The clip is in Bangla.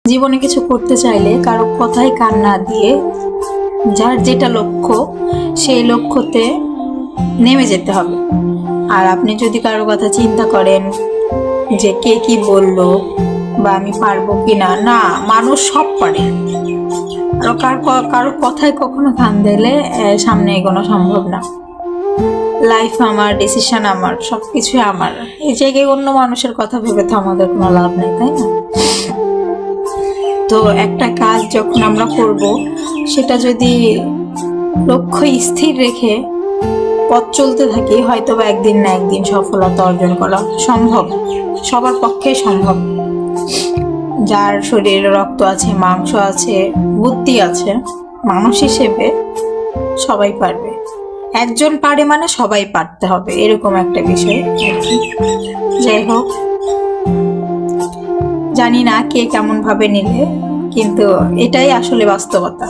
জীবনে কিছু করতে চাইলে কারো কথায় কান না দিয়ে যার যেটা লক্ষ্য সেই লক্ষ্যতে নেমে যেতে হবে। আর আপনি যদি কারো কথা চিন্তা করেন যে কে কি বললো বা আমি পারবো কি না, না, মানুষ সব পারে। আর কারো কথায় কখনো কান দিলে সামনে এগোনো সম্ভব না। লাইফ আমার, ডিসিশন আমার, সবকিছু আমার। এই জায়গায় অন্য মানুষের কথা ভেবে তো আমাদের কোনো লাভ নেই, তাই না? তো একটা কাজ যখন আমরা করব, সেটা যদি লক্ষ্য স্থির রেখে পথ চলতে থাকি, হয়তো বা একদিন না একদিন সফলতা অর্জন করা সম্ভব। সবার পক্ষে সম্ভব। যার শরীরে রক্ত আছে, মাংস আছে, বুদ্ধি আছে, মানুষ হিসেবে সবাই পারবে। একজন পারে মানে সবাই পারতে হবে, এরকম একটা বিষয় আর কি। যাই হোক, জানি না কে কেমন ভাবে নিলে, কিন্তু এটাই আসলে বাস্তবতা।